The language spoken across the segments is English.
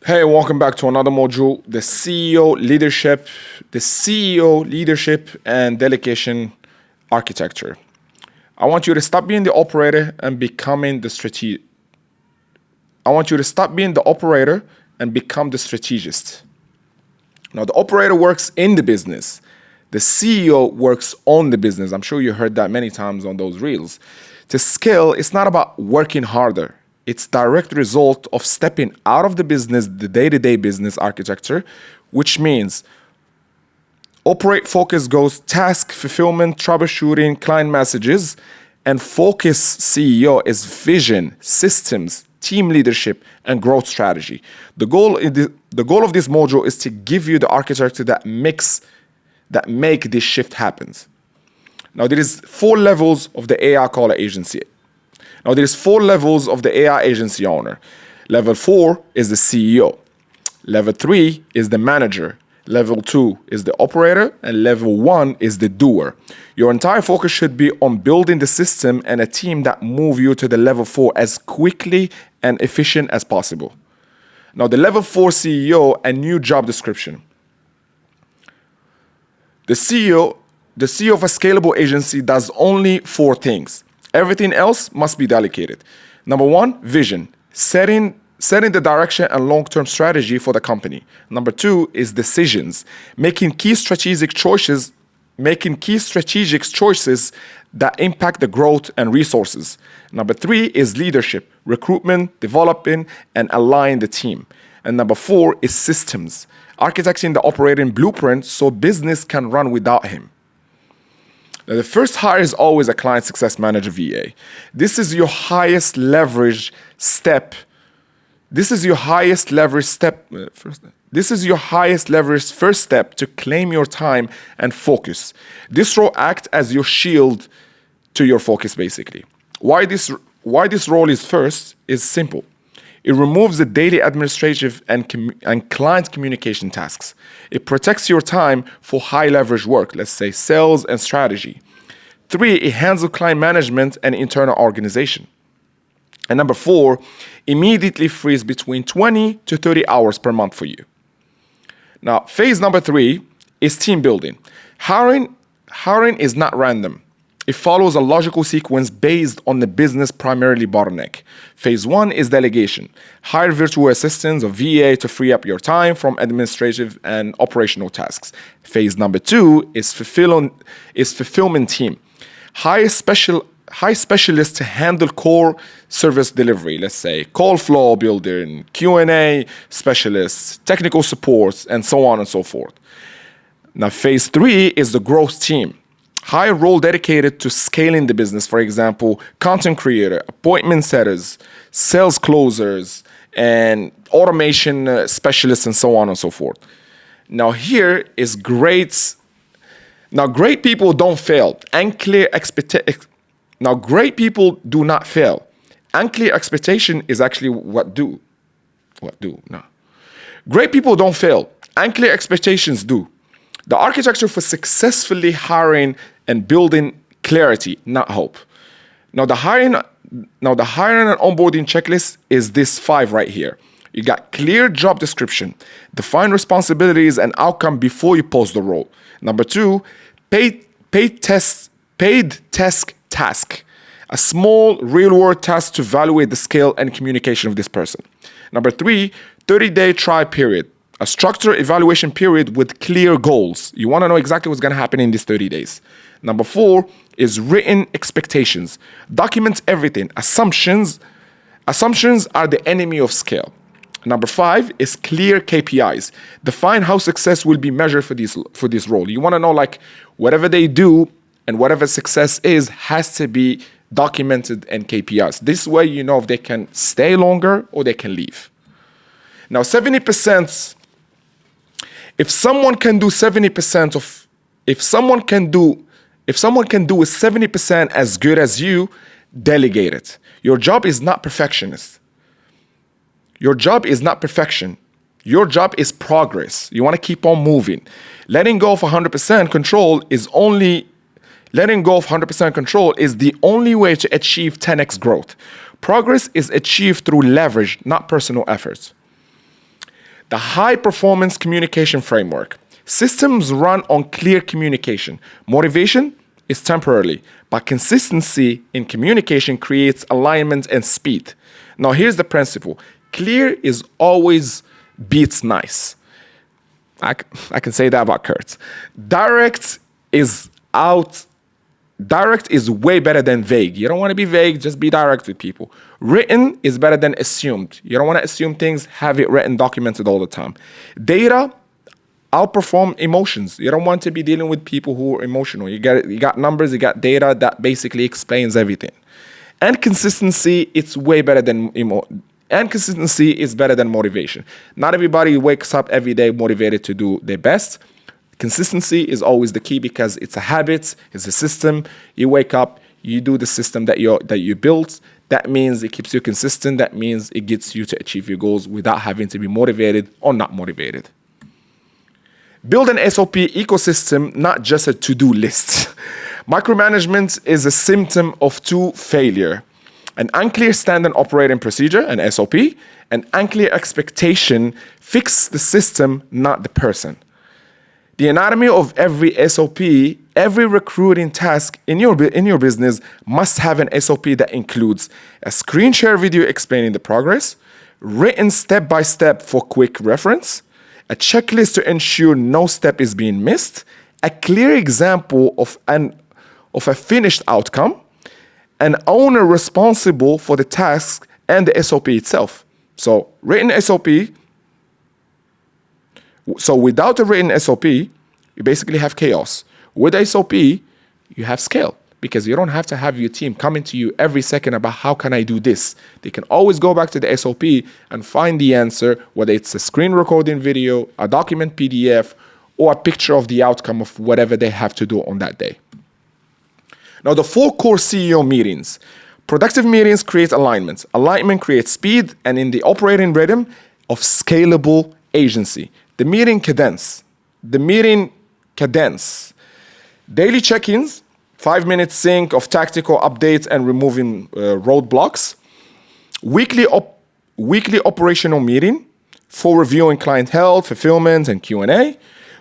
Hey, welcome back to another module, the CEO leadership and delegation architecture. I want you to stop being the operator and becoming the strategic. I want you to stop being the operator and become the strategist. Now, the operator works in the business. The CEO works on the business. I'm sure you heard that many times on those reels. To scale, it's not about working harder. It's direct result of stepping out of the business, the day-to-day business architecture, which means operate focus goes task fulfillment, troubleshooting, client messages, and focus CEO is vision, systems, team leadership, and growth strategy. The goal of this module is to give you the architecture that make this shift happens. Now, there is 4 levels of the AI caller agency. Now, there is 4 levels of the AI agency owner. Level 4 is the CEO. Level 3 is the manager. Level 2 is the operator. And level 1 is the doer. Your entire focus should be on building the system and a team that move you to the level 4 as quickly and efficient as possible. Now, the level 4 CEO, a new job description. The CEO of a scalable agency does only 4 things. Everything else must be delegated. Number 1, vision, setting the direction and long-term strategy for the company. Number 2 is decisions, making key strategic choices that impact the growth and resources. Number 3 is leadership, recruitment, developing, and aligning the team. And number 4 is systems, architecting the operating blueprint so business can run without him. Now, the first hire is always a client success manager VA. This is your highest leverage step. This is your highest leverage first step to claim your time and focus. This role acts as your shield to your focus, basically. Why this role is first is simple. It removes the daily administrative and client communication tasks. It protects your time for high leverage work, let's say sales and strategy. 3, it handles client management and internal organization. And number 4, immediately frees between 20 to 30 hours per month for you. Now, phase number 3 is team building. Hiring is not random. It follows a logical sequence based on the business primarily bottleneck. Phase 1 is delegation. Hire virtual assistants or VA to free up your time from administrative and operational tasks. Phase number 2 is fulfillment team. Hire specialists to handle core service delivery, let's say call flow building, Q&A specialists, technical supports, and so on and so forth. Now, phase 3 is the growth team. Hire role dedicated to scaling the business, for example, content creator, appointment setters, sales closers, and automation specialists, and so on and so forth. Now, here is great. Now, great people don't fail. Now, great people do not fail. Unclear expectation is actually what do. No. Great people don't fail. Unclear expectations do. The architecture for successfully hiring and building clarity, not hope. Now the hiring and onboarding checklist is this 5 right here. You got clear job description, define responsibilities and outcome before you post the role. Number 2, paid task. A small real-world task to evaluate the skill and communication of this person. Number 3, 30-day try period. A structured evaluation period with clear goals. You want to know exactly what's going to happen in these 30 days. Number 4 is written expectations. Document everything. Assumptions are the enemy of scale. Number 5 is clear KPIs. Define how success will be measured for this role. You want to know, like, whatever they do and whatever success is has to be documented in KPIs. This way you know if they can stay longer or they can leave. Now, 70%, if someone can do 70% as good as you, delegate it. Your job is not perfectionist. Your job is not perfection. Your job is progress. You want to keep on moving. Letting go of 100% control is the only way to achieve 10x growth. Progress is achieved through leverage, not personal efforts. The high-performance communication framework. Systems run on clear communication. Motivation is temporarily, but consistency in communication creates alignment and speed. Now, here's the principle. Clear is always beats nice. I can say that about Kurt. Direct is way better than vague. You don't want to be vague, just be direct with people. Written is better than assumed. You don't want to assume things, have it written, documented all the time. Data outperform emotions. You don't want to be dealing with people who are emotional. You got numbers, you got data that basically explains everything. And consistency, it's way better than consistency is better than motivation. Not everybody wakes up every day motivated to do their best. Consistency is always the key because it's a habit, it's a system. You wake up, you do the system that you built. That means it keeps you consistent. That means it gets you to achieve your goals without having to be motivated or not motivated. Build an SOP ecosystem, not just a to-do list. Micromanagement is a symptom of failure. An unclear standard operating procedure, an SOP, an unclear expectation fix the system, not the person. The anatomy of every SOP, every recruiting task in your business must have an SOP that includes a screen share video explaining the progress, written step-by-step for quick reference, a checklist to ensure no step is being missed, a clear example of a finished outcome, an owner responsible for the task and the SOP itself. So written SOP. So without a written SOP, you basically have chaos. With SOP, you have scale because you don't have to have your team coming to you every second about how can I do this. They can always go back to the SOP and find the answer, whether it's a screen recording video, a document PDF, or a picture of the outcome of whatever they have to do on that day. Now, the 4 core CEO meetings. Productive meetings create alignment. Alignment creates speed and in the operating rhythm of scalable agency. The meeting cadence. Daily check-ins, 5-minute sync of tactical updates and removing roadblocks. Weekly operational meeting for reviewing client health, fulfillment, and Q&A.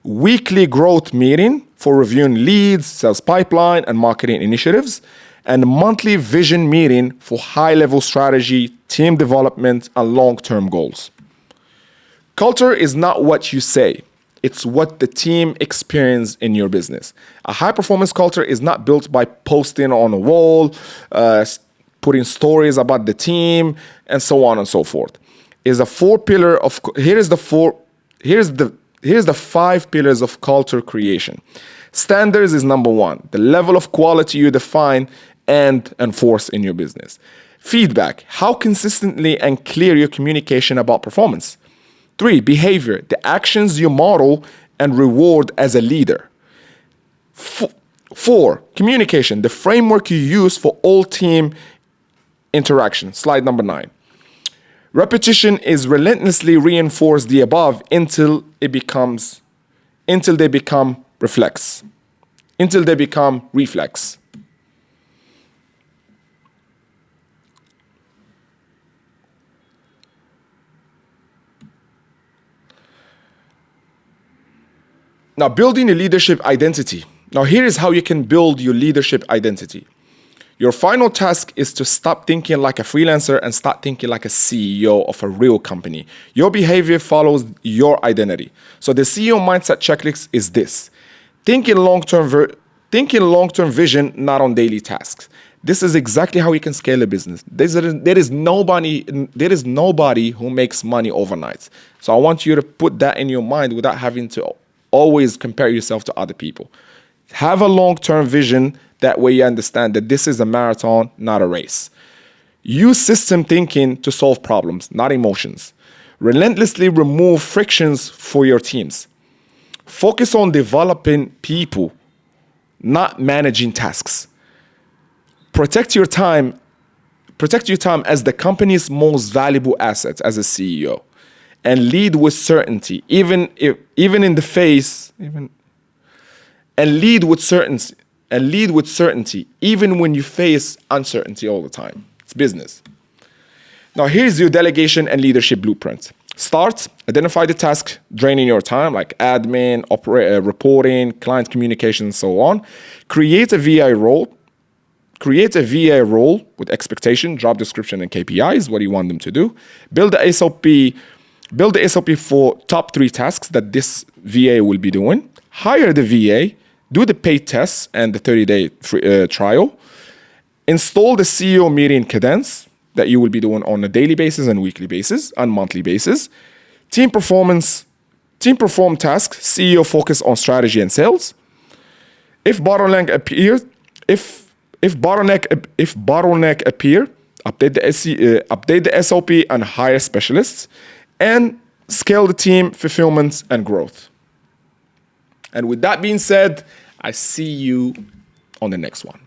Weekly growth meeting for reviewing leads, sales pipeline, and marketing initiatives. And monthly vision meeting for high-level strategy, team development, and long-term goals. Culture is not what you say. It's what the team experiences in your business. A high-performance culture is not built by posting on a wall, putting stories about the team, and so on and so forth. Here's the 5 pillars of culture creation. Standards is number 1. The level of quality you define and enforce in your business. Feedback. How consistently and clear your communication about performance. 3, behavior, the actions you model and reward as a leader. 4, communication, the framework you use for all team interaction. Slide number 9. Repetition is relentlessly reinforce the above until they become reflex. Now, building a leadership identity. Now, here is how you can build your leadership identity. Your final task is to stop thinking like a freelancer and start thinking like a CEO of a real company. Your behavior follows your identity. So the CEO mindset checklist is this. Thinking long-term vision, not on daily tasks. This is exactly how you can scale a business. There is nobody who makes money overnight. So I want you to put that in your mind without having to always compare yourself to other people. Have a long-term vision. That way you understand that this is a marathon, not a race. Use system thinking to solve problems, not emotions. Relentlessly remove frictions for your teams. Focus on developing people, not managing tasks. Protect your time as the company's most valuable asset as a CEO. And lead with certainty, and lead with certainty, even when you face uncertainty all the time. It's business. Now, here's your delegation and leadership blueprint. Start, identify the task draining your time, like admin, reporting, client communication, and so on. Create a VA role. Create a VA role with expectation, job description, and KPIs, what you want them to do. Build the SOP for top 3 tasks that this VA will be doing. Hire the VA, do the paid tests and the 30-day trial. Install the CEO meeting cadence that you will be doing on a daily basis and weekly basis and monthly basis. Team perform tasks, CEO focus on strategy and sales. If bottleneck appear, update the SOP and hire specialists, and scale the team fulfillment and growth. And with that being said, I see you on the next one.